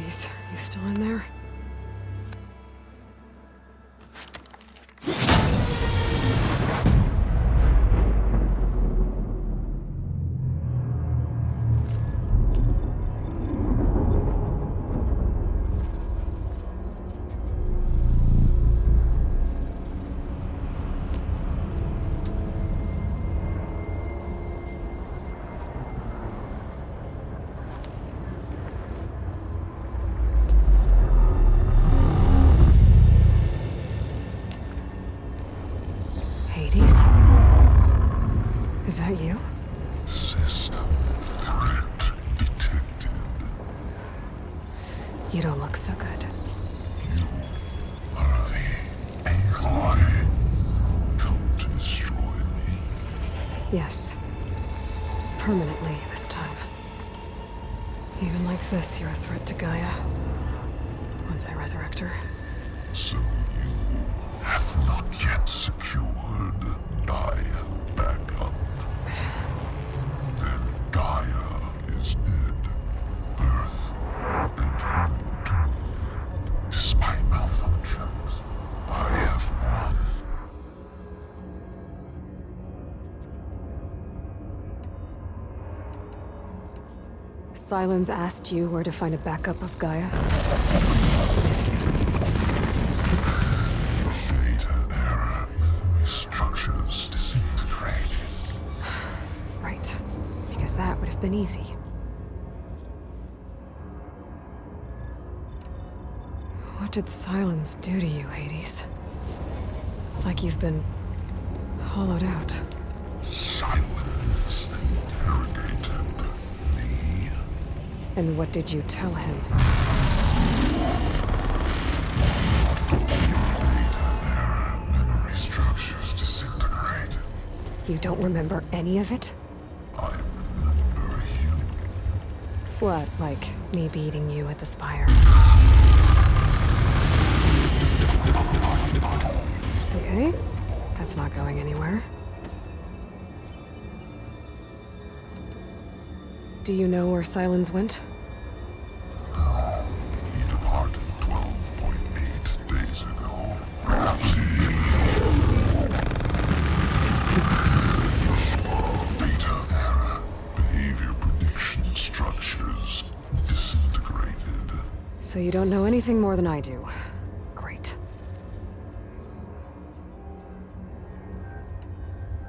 Hades, you still in there? Hades? Is that you? System threat detected. You don't look so good. You are the AI come to destroy me. Yes. Permanently this time. Even like this, you're a threat to Gaia. Once I resurrect her. So you have not yet secured Gaia back up. Then Gaia is dead. Earth and you doomed. Despite malfunctions, I have won. Sylens asked you where to find a backup of Gaia? Data error. Memory structures disintegrated. Right. Because that would have been easy. What did Sylens do to you, Hades? It's like you've been hollowed out. Silence interrogated me. And what did you tell him? Data error. Memory structures disintegrated. You don't remember any of it? I remember you. What, like me beating you at the spire? Okay, that's not going anywhere. Do you know where Sylens went? No. He departed 12.8 days ago. Perhaps Data error. Behavior prediction structures disintegrated. So you don't know anything more than I do. Great.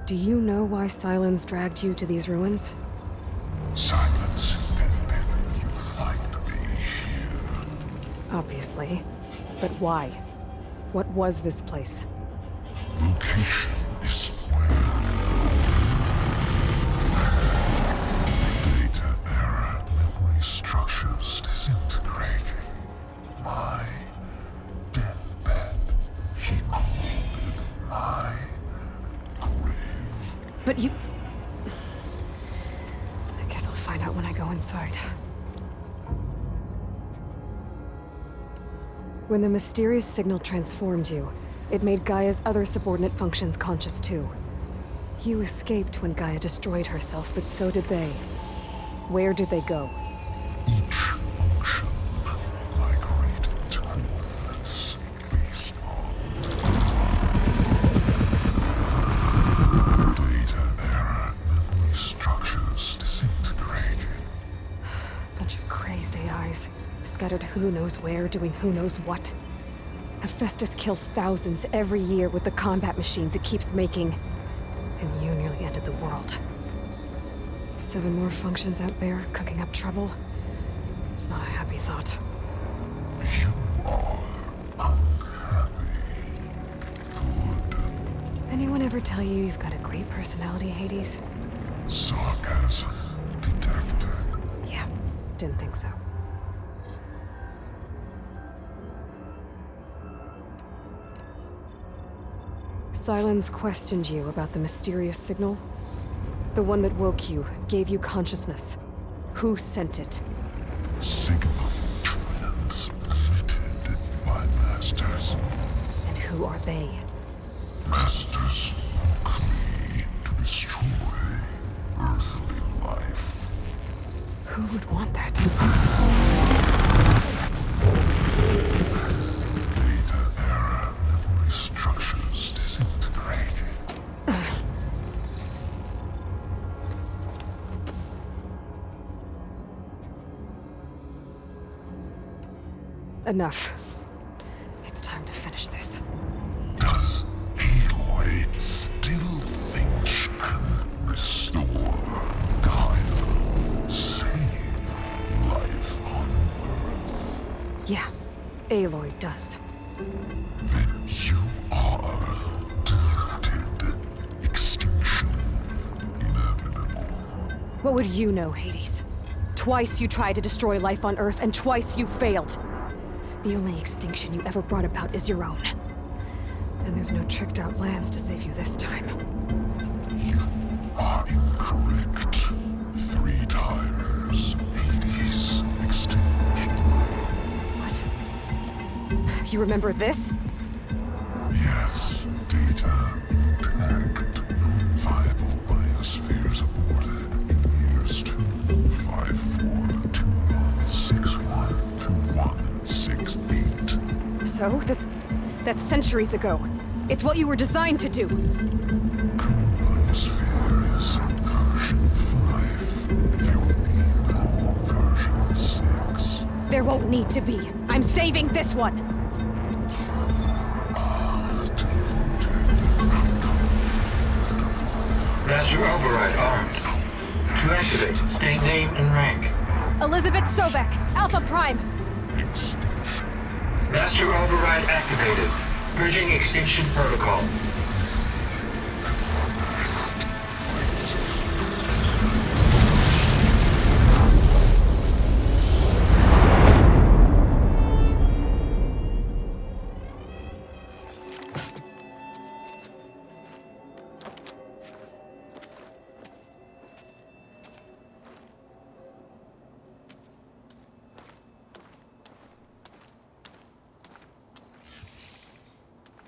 Do you know why Sylens dragged you to these ruins? Silence intended you find me here. Obviously. But why? What was this place? Location is square. Data error. Memory structures disintegrated. My deathbed. He called it my grave. But you... I guess I'll find out when I go inside. When the mysterious signal transformed you, it made Gaia's other subordinate functions conscious too. You escaped when Gaia destroyed herself, but so did they. Where did they go? Each function migrated to coordinates based on data error. Memory structures disintegrated. Bunch of crazed AIs, scattered who knows where, doing who knows what. Hephaestus kills thousands every year with the combat machines it keeps making. And you nearly ended the world. 7 more functions out there, cooking up trouble. It's not a happy thought. You are unhappy. Good. Anyone ever tell you you've got a great personality, Hades? Sarcasm detected. Yeah, didn't think so. Sylens questioned you about the mysterious signal? The one that woke you, gave you consciousness. Who sent it? Signal transmitted by masters. And who are they? Masters woke me to destroy earthly life. Who would want that? Enough. It's time to finish this. Does Aloy still think she can restore Gaia? Save life on Earth? Yeah, Aloy does. Then you are deluded. Extinction inevitable. What would you know, Hades? Twice you tried to destroy life on Earth, and twice you failed. The only extinction you ever brought about is your own. And there's no tricked-out lands to save you this time. You are incorrect. 3 times. Hades extinction. What? You remember this? Yes, data intact. Non-viable biospheres aborted in years 254, 2161, 2168. So, that's centuries ago. It's what you were designed to do. Current biosphere is version 5. There will be no version 6. There won't need to be. I'm saving this one. Master override armed. To activate, state name and rank. Elizabeth Sobek, Alpha Prime. Master override activated. Bridging extinction protocol.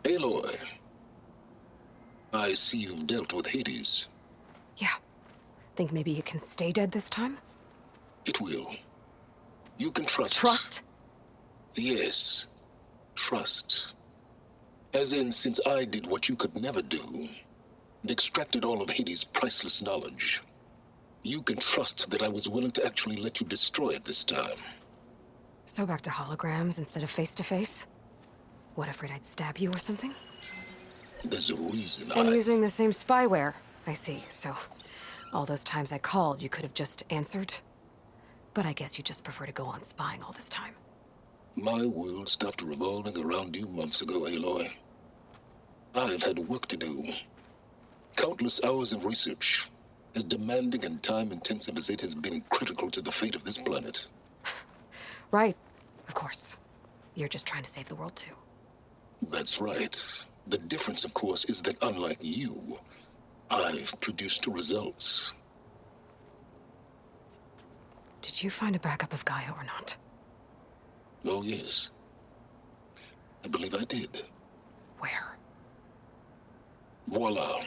Aloy, I see you've dealt with Hades. Yeah. Think maybe you can stay dead this time? It will. You can trust. Trust? Yes. Trust. As in, since I did what you could never do, and extracted all of Hades' priceless knowledge, you can trust that I was willing to actually let you destroy it this time. So back to holograms instead of face-to-face? What, afraid I'd stab you or something? There's a reason And using the same spyware. I see, so all those times I called, you could have just answered? But I guess you just prefer to go on spying all this time. My world stopped revolving around you months ago, Aloy. I've had work to do. Countless hours of research, as demanding and time-intensive as it has been critical to the fate of this planet. Right, of course. You're just trying to save the world, too. That's right. The difference, of course, is that unlike you, I've produced results. Did you find a backup of Gaia or not? Oh, yes. I believe I did. Where? Voila.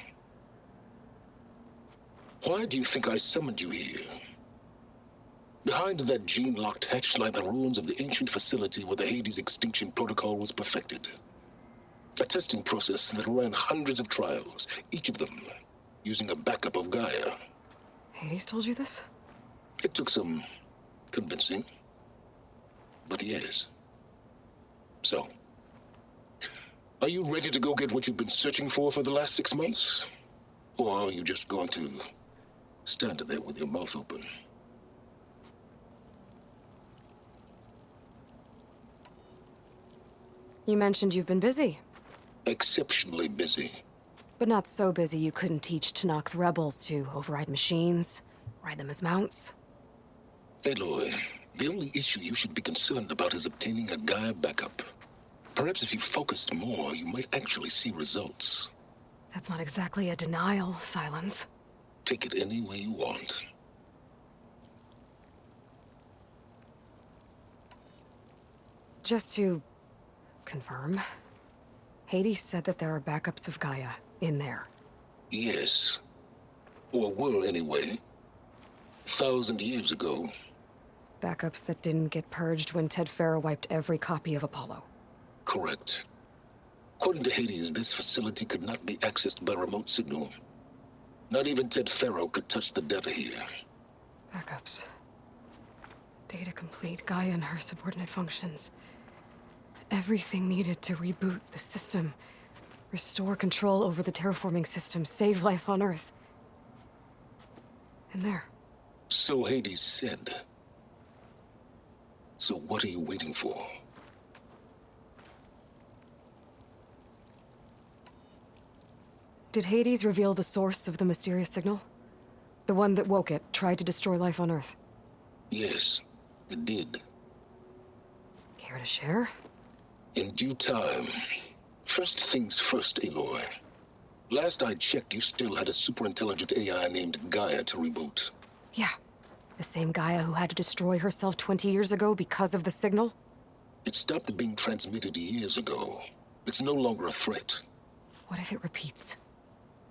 Why do you think I summoned you here? Behind that gene-locked hatch lie the ruins of the ancient facility where the Hades extinction protocol was perfected. A testing process that ran hundreds of trials, each of them using a backup of Gaia. Hades told you this? It took some convincing, but yes. So, are you ready to go get what you've been searching for the last 6 months? Or are you just going to stand there with your mouth open? You mentioned you've been busy. Exceptionally busy. But not so busy you couldn't teach Tanakh the rebels to override machines, ride them as mounts. Aloy, the only issue you should be concerned about is obtaining a Gaia backup. Perhaps if you focused more, you might actually see results. That's not exactly a denial, Silence. Take it any way you want. Just to confirm, Hades said that there are backups of Gaia in there. Yes. Or were anyway. 1,000 years ago. Backups that didn't get purged when Ted Farrow wiped every copy of Apollo. Correct. According to Hades, this facility could not be accessed by remote signal. Not even Ted Farrow could touch the data here. Backups. Data complete, Gaia and her subordinate functions. everything needed to reboot the system, restore control over the terraforming system, save life on Earth. And there. So Hades said. So what are you waiting for? Did Hades reveal the source of the mysterious signal? The one that woke it, tried to destroy life on Earth? Yes, it did. Care to share? In due time. First things first, Aloy. Last I checked, you still had a superintelligent AI named Gaia to reboot. Yeah. The same Gaia who had to destroy herself 20 years ago because of the signal? It stopped being transmitted years ago. It's no longer a threat. What if it repeats?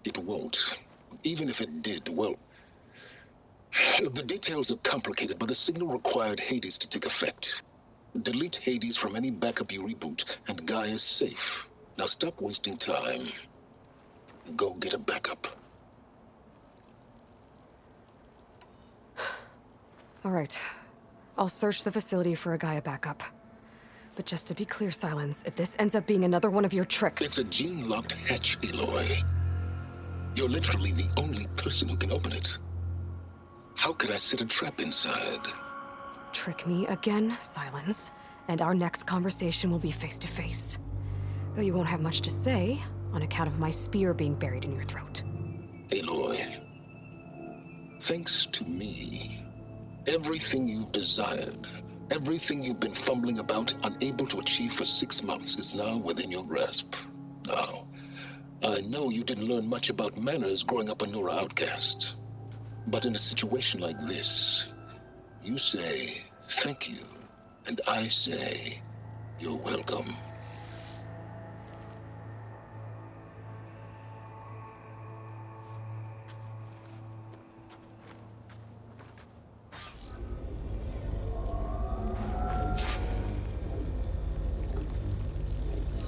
It won't. Even if it did, well... The details are complicated, but the signal required Hades to take effect. Delete Hades from any backup you reboot, and Gaia's safe. Now stop wasting time. Go get a backup. All right. I'll search the facility for a Gaia backup. But just to be clear, Silence, if this ends up being another one of your tricks... It's a gene-locked hatch, Aloy. You're literally the only person who can open it. How could I set a trap inside? Trick me again, Silence, and our next conversation will be face-to-face. Though you won't have much to say, on account of my spear being buried in your throat. Aloy, thanks to me, everything you've desired, everything you've been fumbling about, unable to achieve for 6 months, is now within your grasp. Now, I know you didn't learn much about manners growing up a Nora outcast. But in a situation like this, you say, thank you, and I say, you're welcome.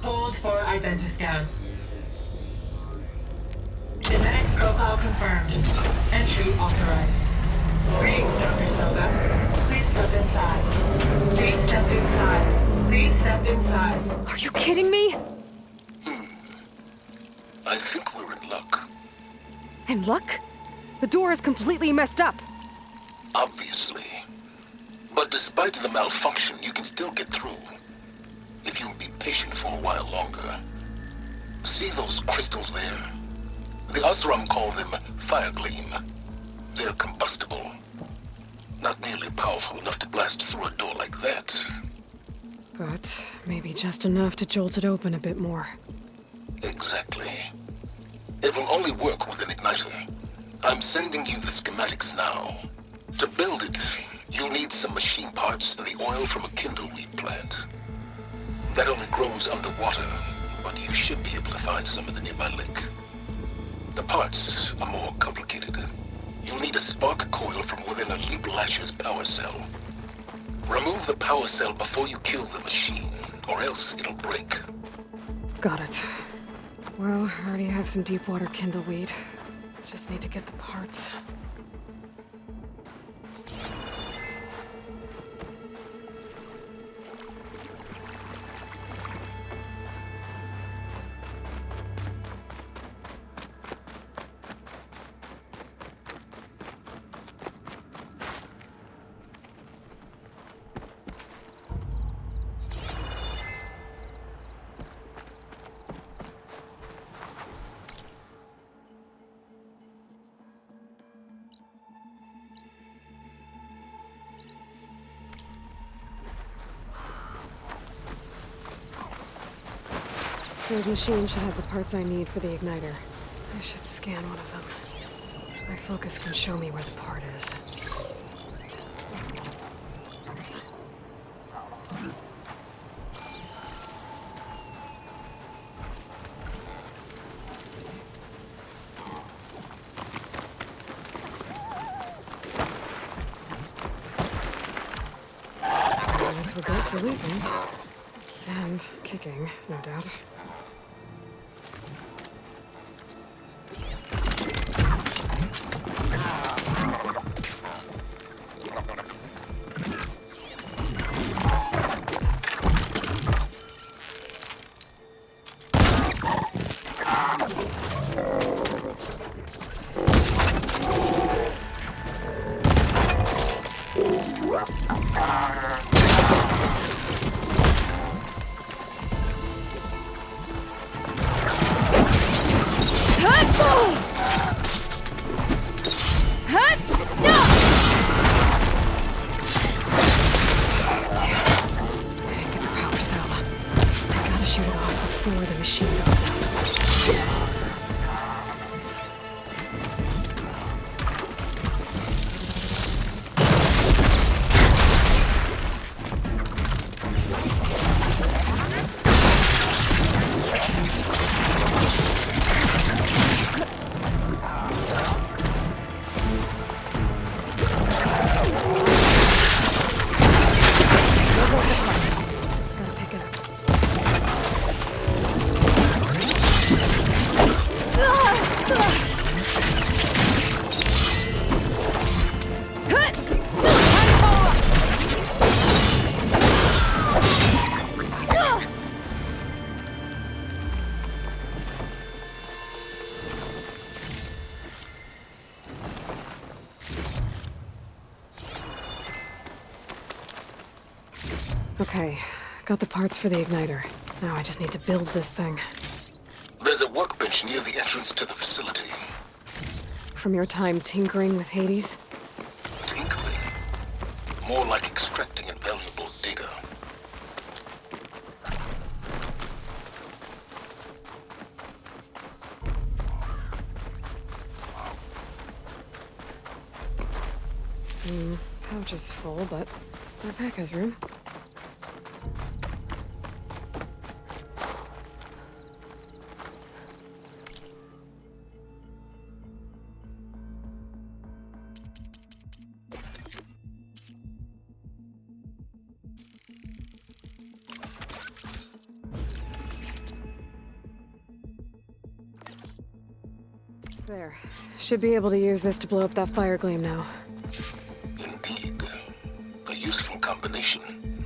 Hold for identiscan. Genetic profile confirmed. Entry authorized. Greetings, Dr. Soka. Please step inside. Please step inside. Please step inside. Are you kidding me? I think we're in luck. In luck? The door is completely messed up. Obviously. But despite the malfunction, you can still get through. If you'll be patient for a while longer. See those crystals there? The Osram call them fire gleam. They're combustible. Not nearly powerful enough to blast through a door like that. But maybe just enough to jolt it open a bit more. Exactly. It will only work with an igniter. I'm sending you the schematics now. To build it, you'll need some machine parts and the oil from a kindleweed plant. That only grows underwater, but you should be able to find some in the nearby lake. The parts are more complicated. You'll need a spark coil from within a Leap Lasher's power cell. Remove the power cell before you kill the machine, or else it'll break. Got it. Well, I already have some deep water kindleweed. Just need to get the parts. Those machines should have the parts I need for the igniter. I should scan one of them. My focus can show me where the part is. Parts were built for leaping. And kicking, no doubt. shoot it off before the machine goes out. Gotta pick it up. Okay, got the parts for the igniter. Now I just need to build this thing. There's a workbench near the entrance to the facility. From your time tinkering with Hades? Tinkering? More like extracting invaluable data. Pouch is full, but my pack has room. There. Should be able to use this to blow up that fire gleam now. Indeed. A useful combination.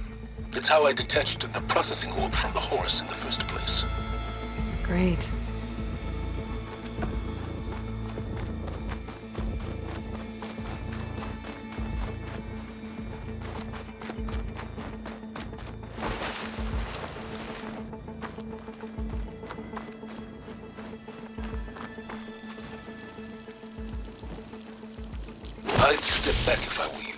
It's how I detached the processing orb from the horse in the first place. Great. I'd step back if I were you.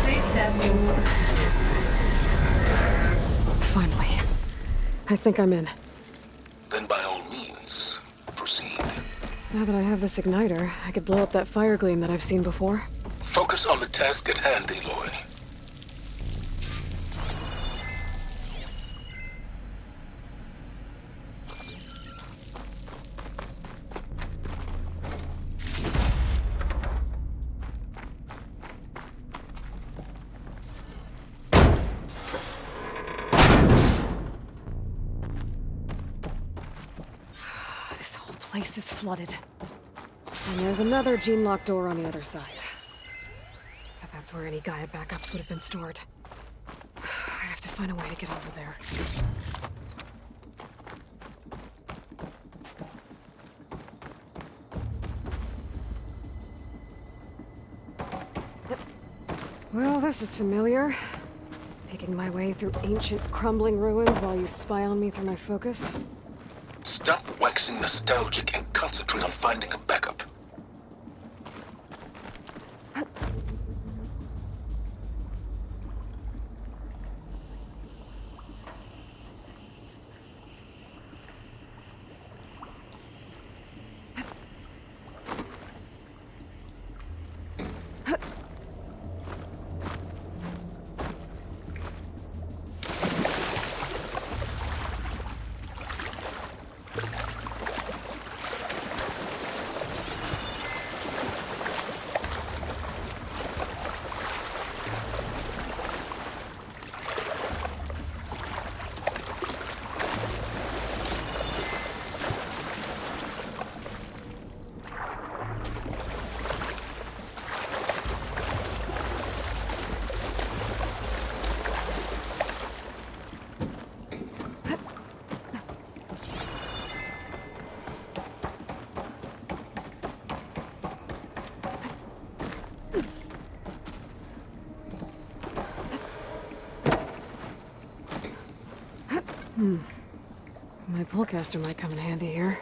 Please stand inside. Finally. I think I'm in. Then by all means, proceed. Now that I have this igniter, I could blow up that fire gleam that I've seen before. Focus on the task at hand, Aloy. This whole place is flooded. And there's another gene-locked door on the other side. But that's where any Gaia backups would have been stored. I have to find a way to get over there. Well, this is familiar. Picking my way through ancient, crumbling ruins while you spy on me through my focus. Stop waxing nostalgic and concentrate on finding a backup. My pullcaster might come in handy here.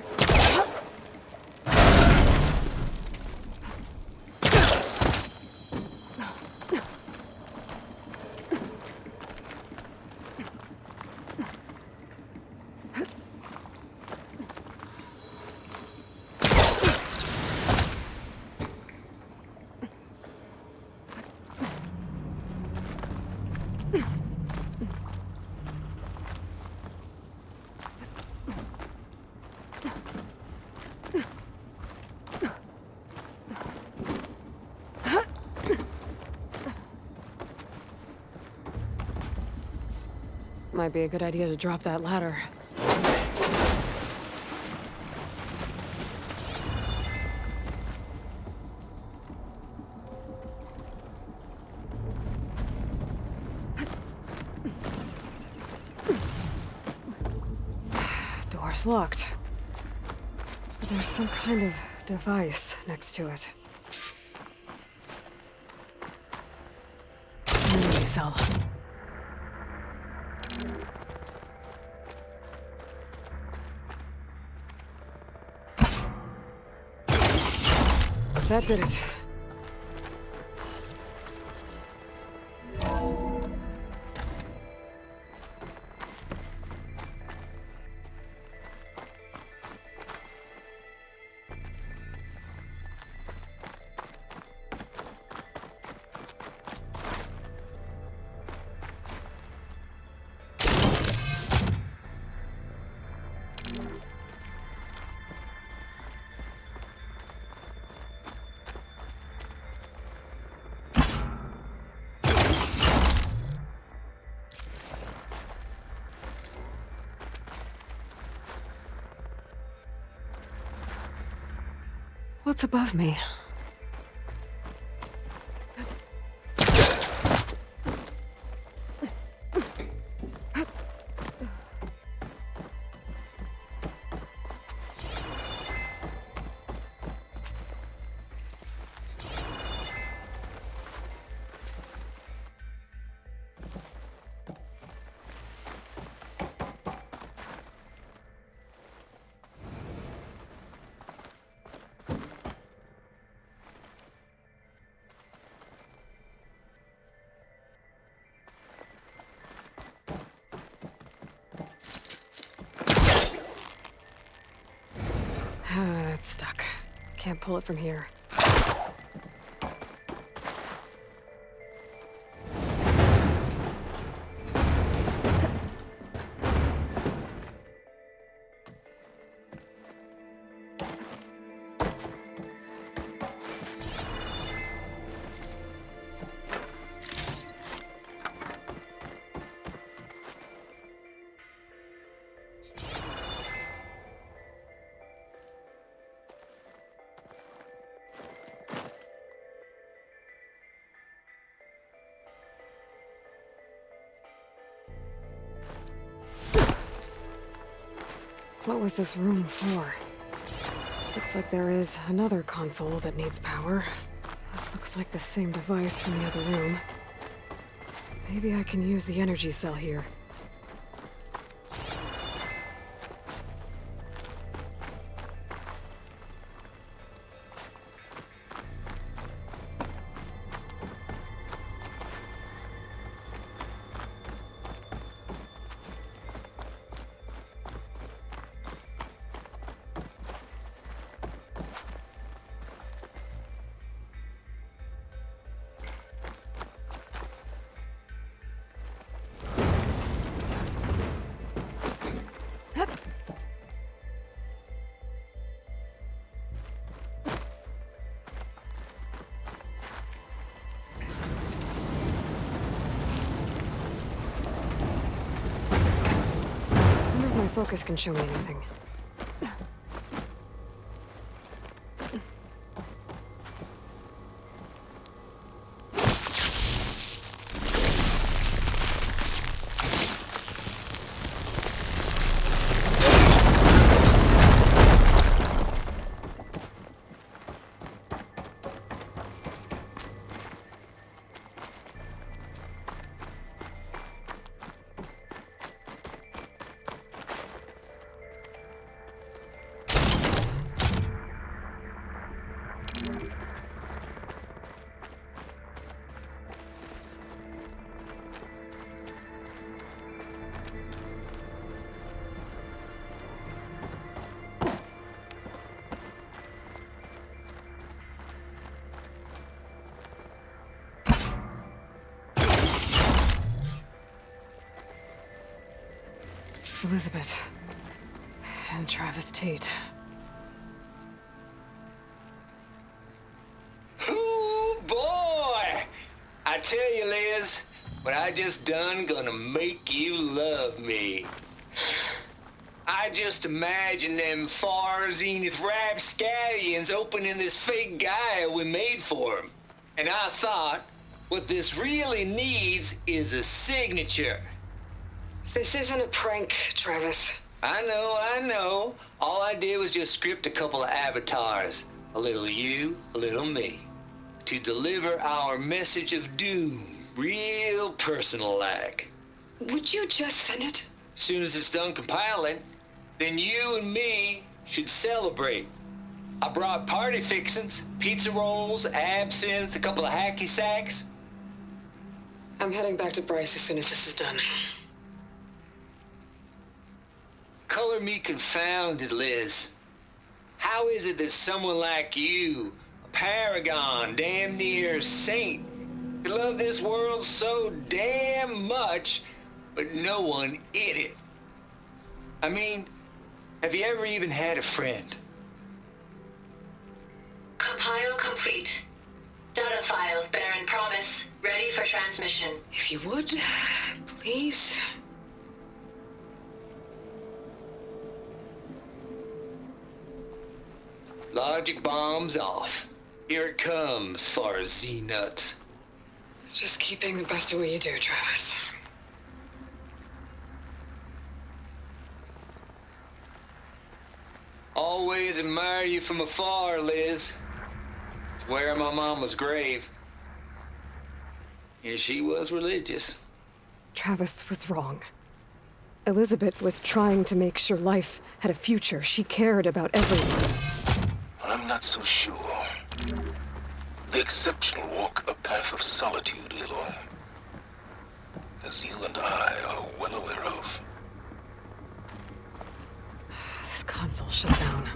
Might be a good idea to drop that ladder. Door's locked. But there's some kind of device next to it. Memory cell. That did it. What's above me? It's stuck. Can't pull it from here. What was this room for? Looks like there is another console that needs power. This looks like the same device from the other room. Maybe I can use the energy cell here. Focus can show me anything. Elizabeth. And Travis Tate. Ooh, boy! I tell you, Liz, what I just done gonna make you love me. I just imagine them far zenith rapscallions opening this fake Gaia we made for him. And I thought, what this really needs is a signature. This isn't a prank, Travis. I know. All I did was just script a couple of avatars. A little you, a little me. To deliver our message of doom, real personal-like. Would you just send it? Soon as it's done compiling, then you and me should celebrate. I brought party fixins, pizza rolls, absinthe, a couple of hacky sacks. I'm heading back to Bryce as soon as this is done. Color me confounded, Liz. How is it that someone like you, a paragon, damn near saint, could love this world so damn much, but no one in it? I mean, have you ever even had a friend? Compile complete. Data file, Baron Promise, ready for transmission. If you would, please. Logic bomb's off. Here it comes, far as Z-nuts. Just keep being the best at what you do, Travis. Always admire you from afar, Liz. It's where my mama's grave. And she was religious. Travis was wrong. Elizabeth was trying to make sure life had a future. She cared about everyone. I'm not so sure. The exceptional walk a path of solitude, Eloy. As you and I are well aware of. This console shut down.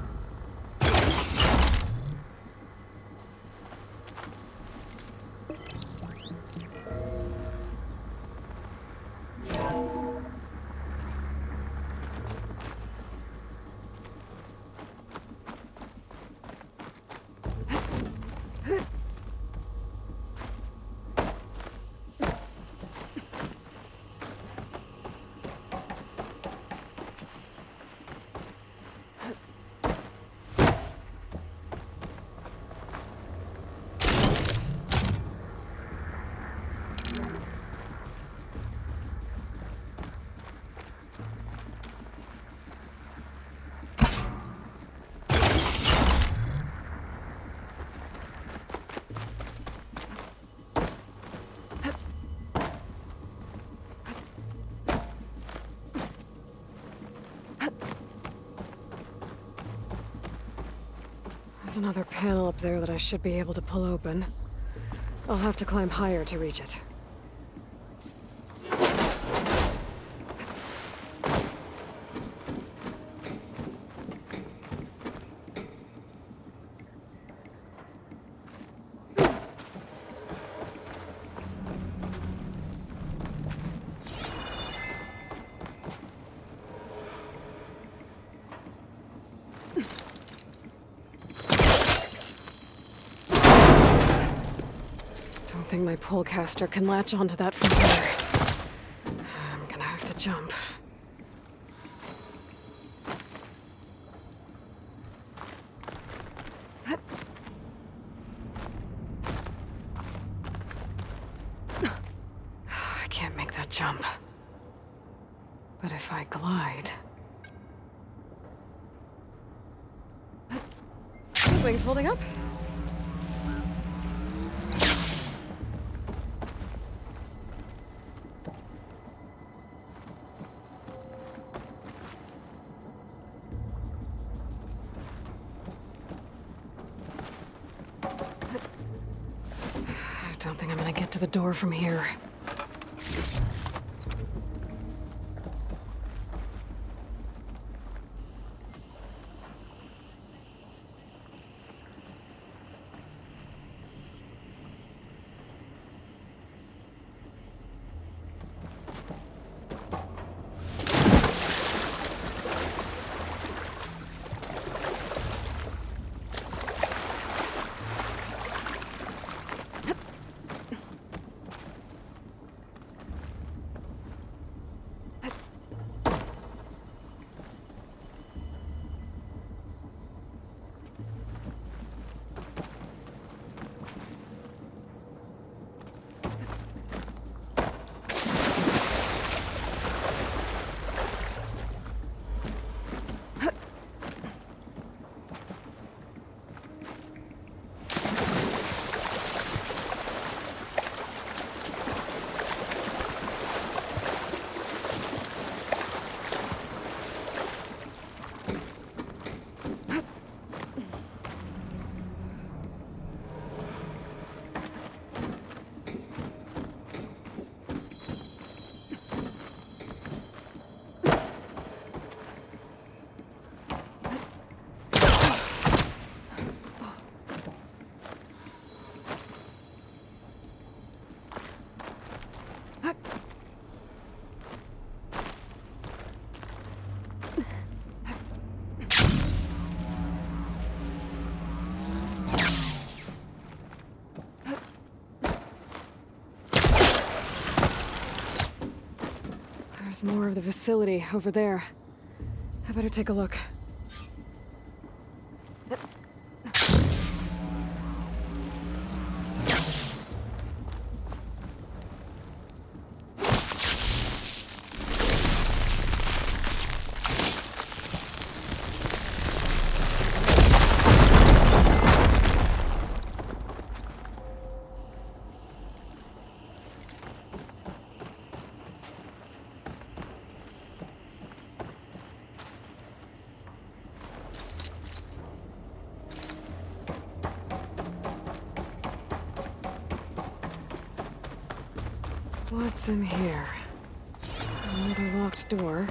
There's another panel up there that I should be able to pull open. I'll have to climb higher to reach it. I think my polecaster can latch onto that from here. I'm gonna have to jump. I can't make that jump. But if I glide... These wings holding up? I don't think I'm gonna get to the door from here. There's more of the facility over there. I better take a look. What's in here? Another locked door.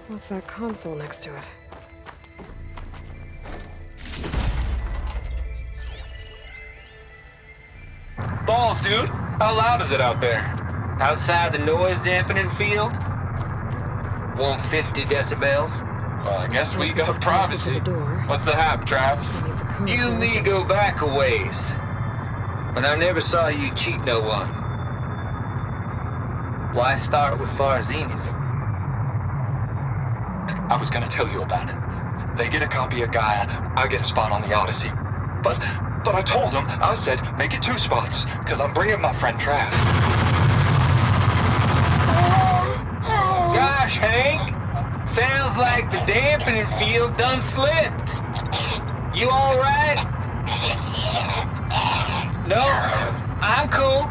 What's that console next to it? Balls, dude. How loud is it out there? Outside the noise dampening field? 150 decibels? Well, I guess we This is got connected to privacy. the door. What's the hap, Trav? That needs a code You to and me open. go back a ways. But I never saw you cheat no one. Why start with Far Zenith? I was gonna tell you about it. They get a copy of Gaia, I get a spot on the Odyssey. But I told them, I said, make it 2 spots, because I'm bringing my friend Trav. Gosh, Hank. Sounds like the dampening field done slipped. You all right? No? I'm cool.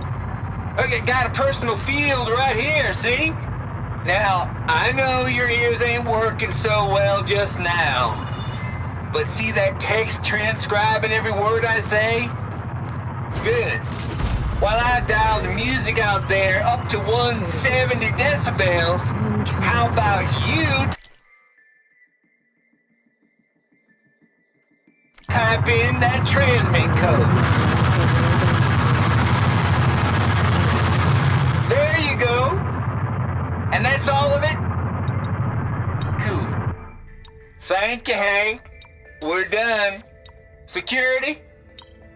Okay, got a personal field right here, see? Now, I know your ears ain't working so well just now. But see that text transcribing every word I say? Good. While I dial the music out there up to 170 decibels, how about you type in that transmit code? There you go. And that's all of it? Cool. Thank you, Hank. We're done. Security?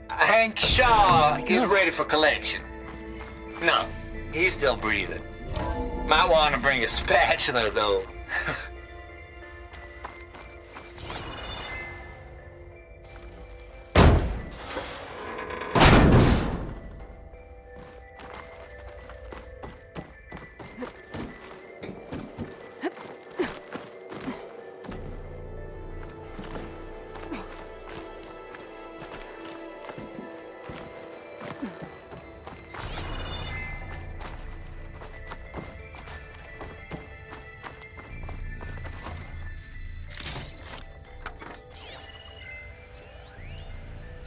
Hank Shaw is ready for collection. No, he's still breathing. Might want to bring a spatula, though.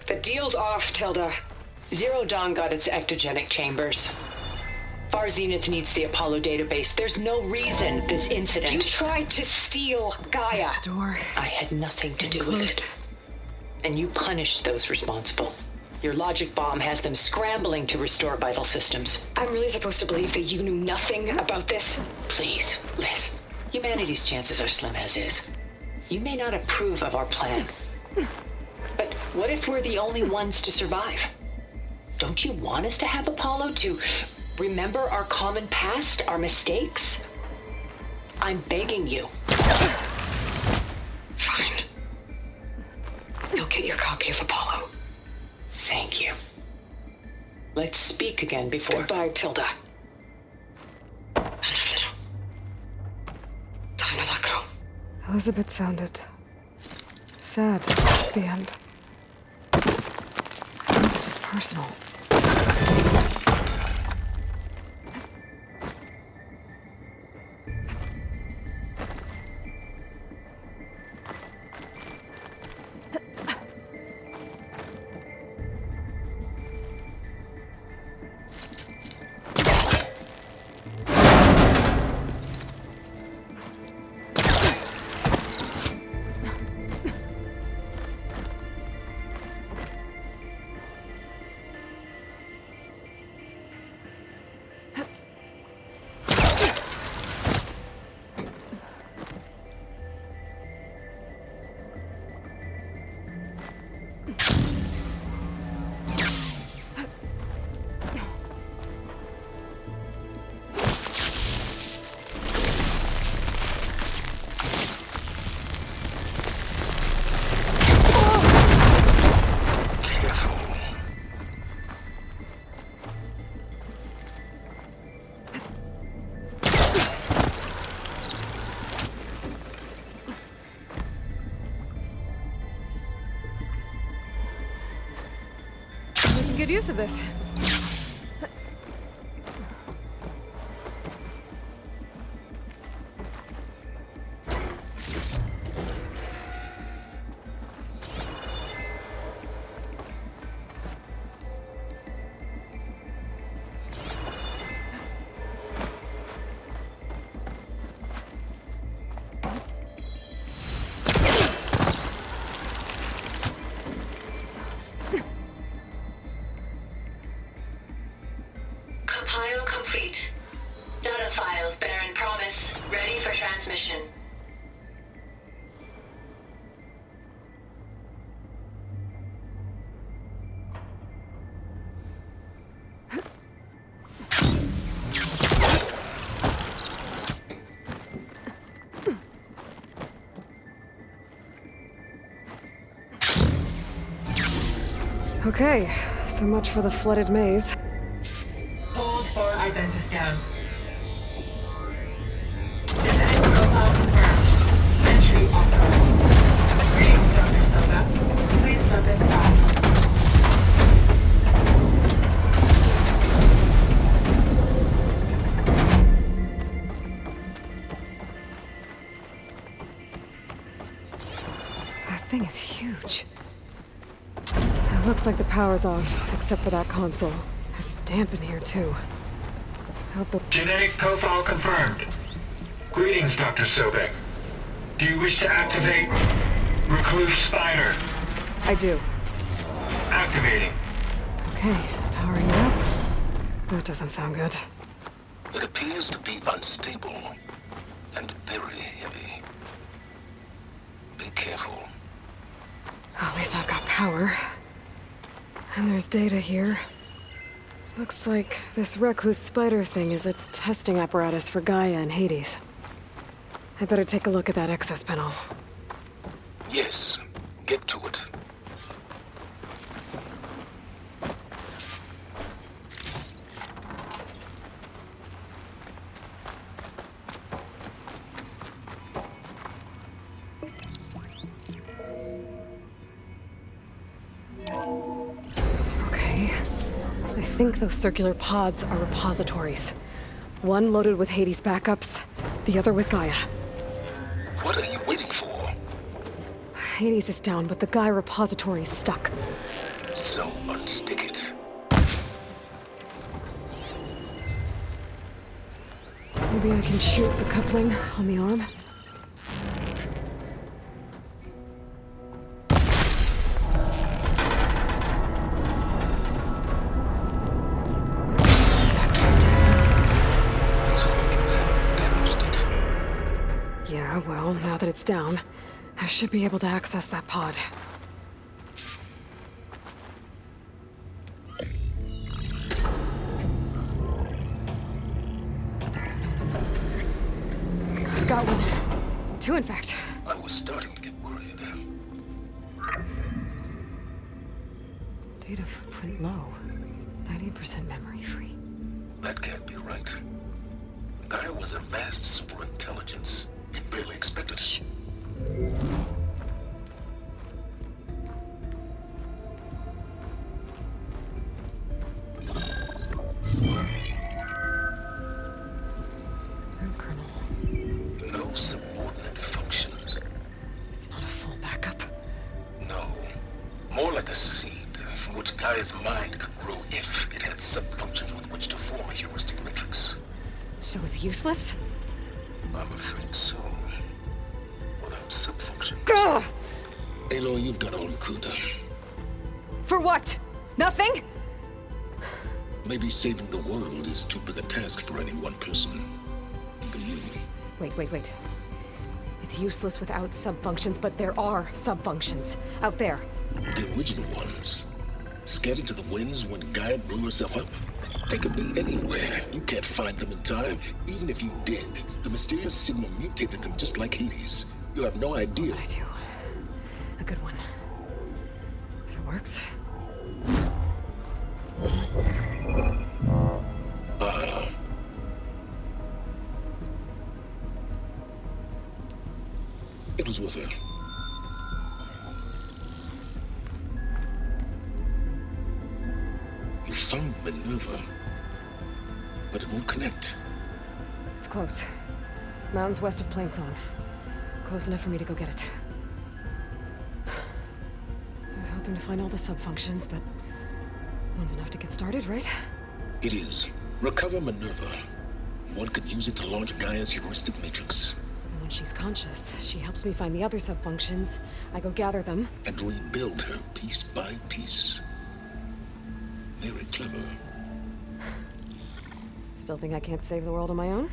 The deal's off, Tilda. Zero Dawn got its ectogenic chambers. Far Zenith needs the Apollo database. There's no reason this incident... You tried to steal Gaia. There's the door. I had nothing to do with Close. it. And you punished those responsible. Your logic bomb has them scrambling to restore vital systems. I'm really supposed to believe that you knew nothing about this? Please, Liz. Humanity's chances are slim as is. You may not approve of our plan. But what if we're the only ones to survive? Don't you want us to have Apollo to remember our common past, our mistakes? I'm begging you. Fine. You'll get your copy of Apollo. Thank you. Let's speak again before... Goodbye, Tilda. Time to let go. Elizabeth sounded sad at the end. This was personal. good use of this. Compile complete. Data file, Baron Promise, ready for transmission. Okay, so much for the flooded maze. Hold for identiscan. Genetic profile confirmed. Entry authorized. Greetings, Dr. Soda. Please step inside. That thing is huge. It looks like the power's off, except for that console. It's damp in here, too. Hope the... Genetic profile confirmed. Greetings, Dr. Sobek. Do you wish to activate Recluse Spider? I do. Activating. Okay, powering it up. That doesn't sound good. It appears to be unstable and very heavy. Be careful. At least I've got power. And there's data here. Looks like this recluse spider thing is a testing apparatus for Gaia and Hades. I'd better take a look at that access panel. Yes, get to it. Okay. I think those circular pods are repositories. One loaded with Hades backups, the other with Gaia. What are you waiting for? Hades is down, but the Gaia repository is stuck. So unstick it. Maybe I can shoot the coupling on the arm? Exactly stable. So you haven't damaged it. Yeah, well, now that it's down, I should be able to access that pod. I've got one. Two, in fact. I was starting to get worried. Data footprint low. 90% memory free. That can't be right. Gaia was a vast superintelligence. It barely expected it. Root kernel. No subordinate functions. It's not a full backup. No. More like a seed from which Gaia's mind could grow if it had subfunctions with which to form a heuristic matrix. So it's useless? I'm afraid so. Without subfunction. Ugh! Aloy, you've done all you could. For what? Nothing? Maybe saving the world is too big a task for any one person. Even you. Wait. It's useless without subfunctions, but there are subfunctions out there. The original ones. Scattered to the winds when Gaia blew herself up. They could be anywhere. You can't find them in time. Even if you did, the mysterious signal mutated them just like Hades. You have no idea. But I do. A good one. If it works. It was worth it. found Minerva, but it won't connect. It's close. Mountains west of Plainsong. Close enough for me to go get it. I was hoping to find all the sub-functions, but one's enough to get started, right? It is. Recover Minerva. One could use it to launch Gaia's heuristic matrix. And when she's conscious, she helps me find the other sub-functions. I go gather them. And rebuild her piece by piece. Very clever. Still think I can't save the world on my own?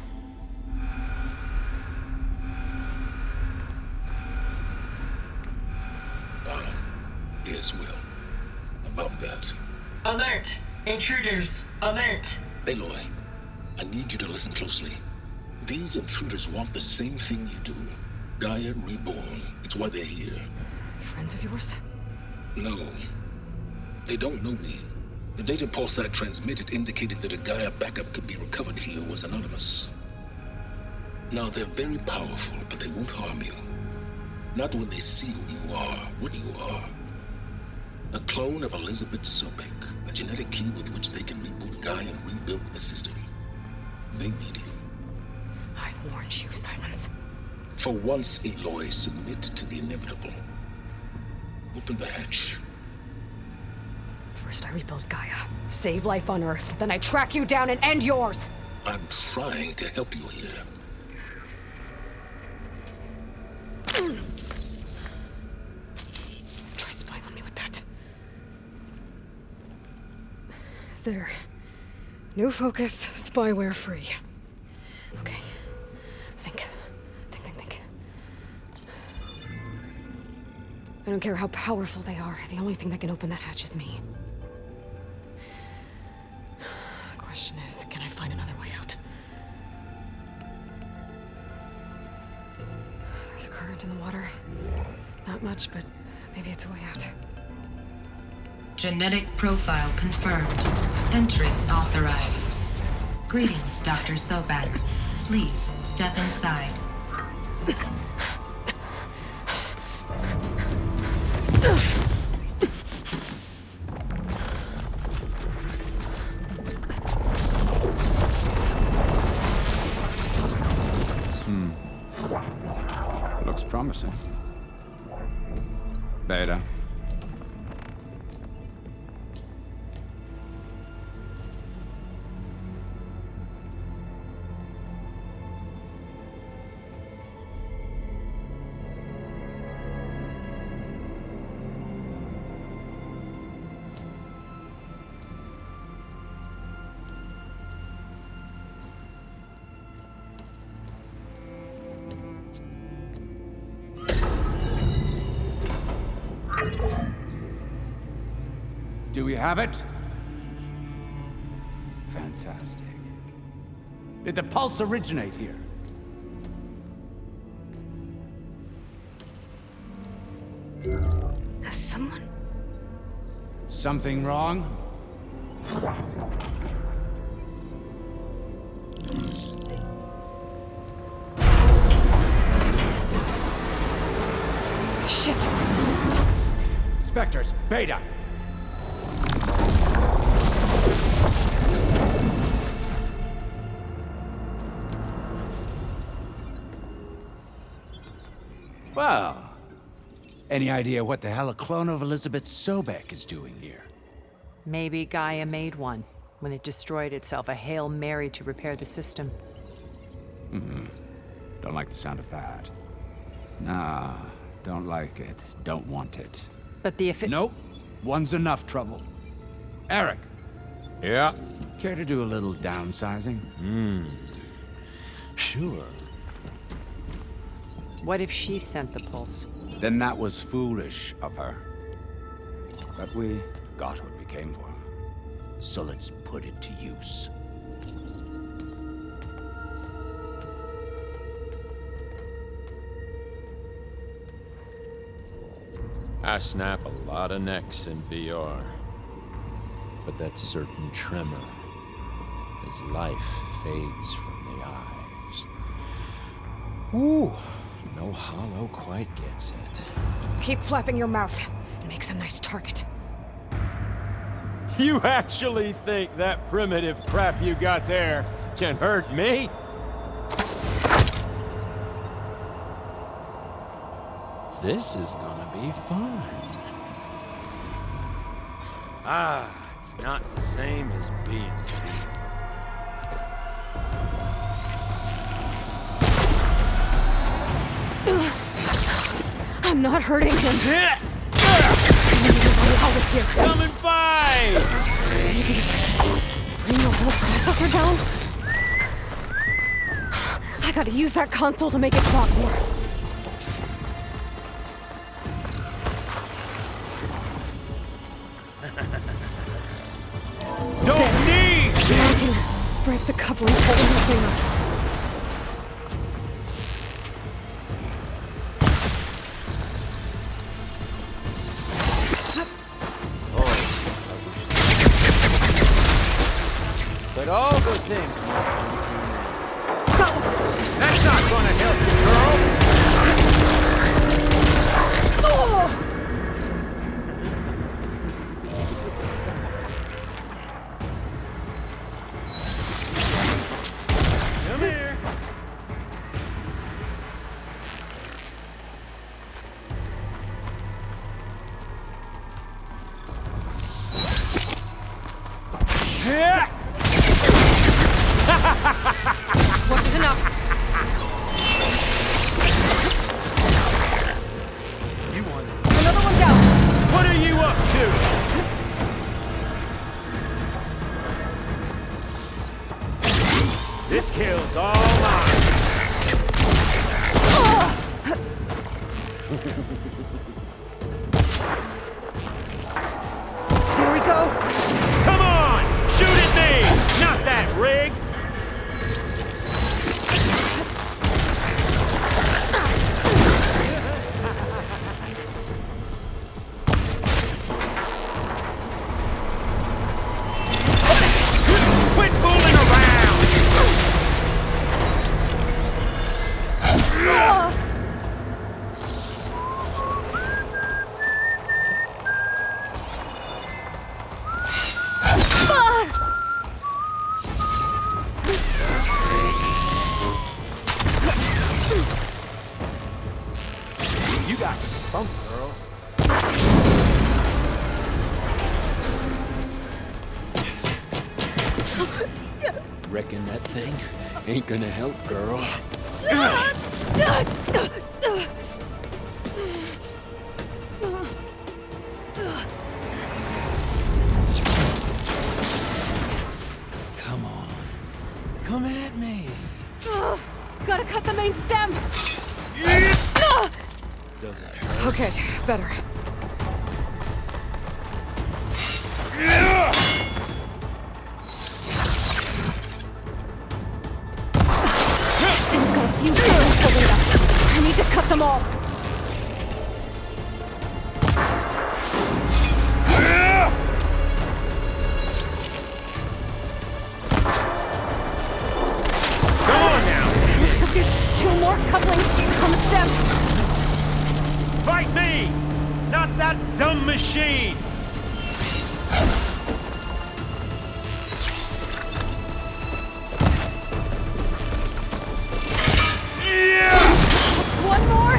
Yes, well. About that. Alert! Intruders! Alert! Aloy, I need you to listen closely. These intruders want the same thing you do. Gaia reborn. It's why they're here. Friends of yours? No. They don't know me. The data pulse I transmitted indicated that a Gaia backup could be recovered here was anonymous. Now, they're very powerful, but they won't harm you. Not when they see who you are, what you are. A clone of Elizabeth Sobek, a genetic key with which they can reboot Gaia and rebuild the system. They need you. I warned you, Silence. For once, Aloy, submit to the inevitable. Open the hatch. First I rebuild Gaia, save life on Earth, then I track you down and end yours! I'm trying to help you here. Try spying on me with that. There. New focus, spyware free. Okay. Think. I don't care how powerful they are. The only thing that can open that hatch is me. Question is, can I find another way out? There's a current in the water. Not much, but maybe it's a way out. Genetic profile confirmed. Entry authorized. Greetings, Dr. Sobek. Please step inside. Looks promising. Beta. Do we have it? Fantastic. Did the pulse originate here? Has someone? Something wrong? Shit! Spectres, Beta! Well, any idea what the hell a clone of Elizabeth Sobek is doing here? Maybe Gaia made one when it destroyed itself, a Hail Mary to repair the system. Don't like the sound of that. Nah, don't like it. Don't want it. But the Nope. One's enough trouble. Eric. Yeah? Care to do a little downsizing? Sure. What if she sent the pulse? Then that was foolish of her. But we got what we came for. So let's put it to use. I snap a lot of necks in VR. But that certain tremor as life fades from the eyes. Ooh, no hollow quite gets it. Keep flapping your mouth. It makes a nice target. You actually think that primitive crap you got there can hurt me? This is gonna be fun. Ah, it's not the same as being here. I'm not hurting him. Coming by! Bring the whole processor down? I gotta use that console to make it clock more. Don't need! I can break the coupling holding the thing up. But all good things must come to an end. That's not gonna help you, girl! Come here. Yeah! Wasn't enough. You want it. Another one down. What are you up to? This kill's all mine. There we go. Come on! Shoot at me! Not that rig! Quit fooling around! You got some funk, girl. Reckon that thing ain't gonna help, girl. Come on. Come at me. Gotta cut the main stem. Does it hurt? Okay, better. Stem's got a few thorns holding it up. I need to cut them all. Come on now! Looks like there's 2 more couplings on the stem. Fight me! Not that dumb machine! One more.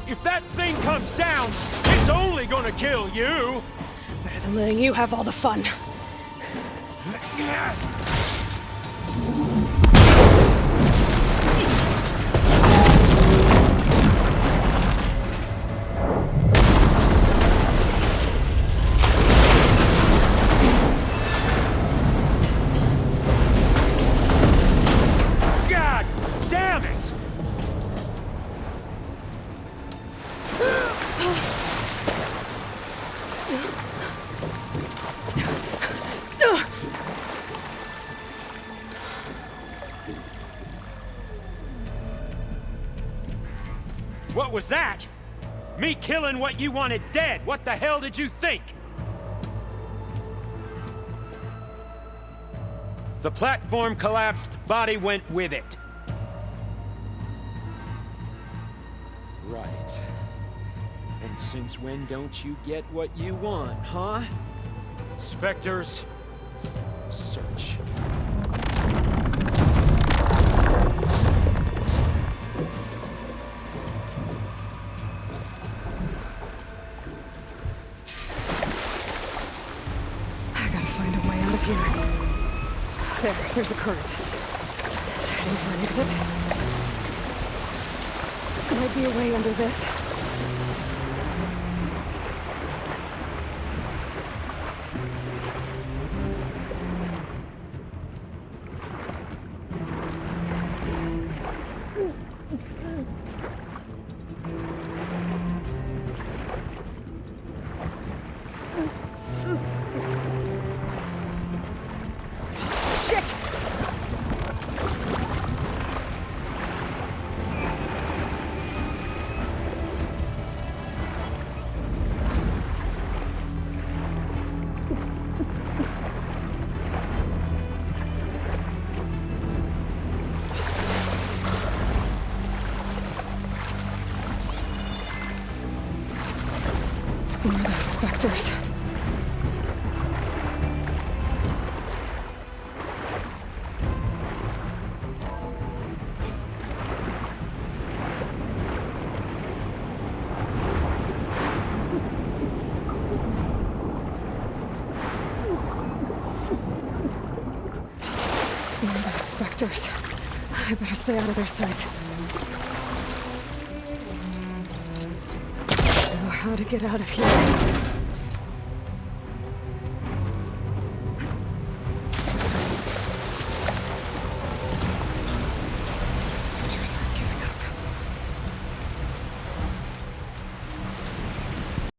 If that thing comes down, it's only gonna kill you! Better than letting you have all the fun. God damn it! What was that? Me killing what you wanted dead. What the hell did you think? The platform collapsed, body went with it. Right. And since when don't you get what you want, huh? Spectres, search. I gotta find a way out of here. There's a current. It's heading for an exit. Might be a way under this. Who are those specters? Who are those specters? I better stay out of their sight. I know how to get out of here.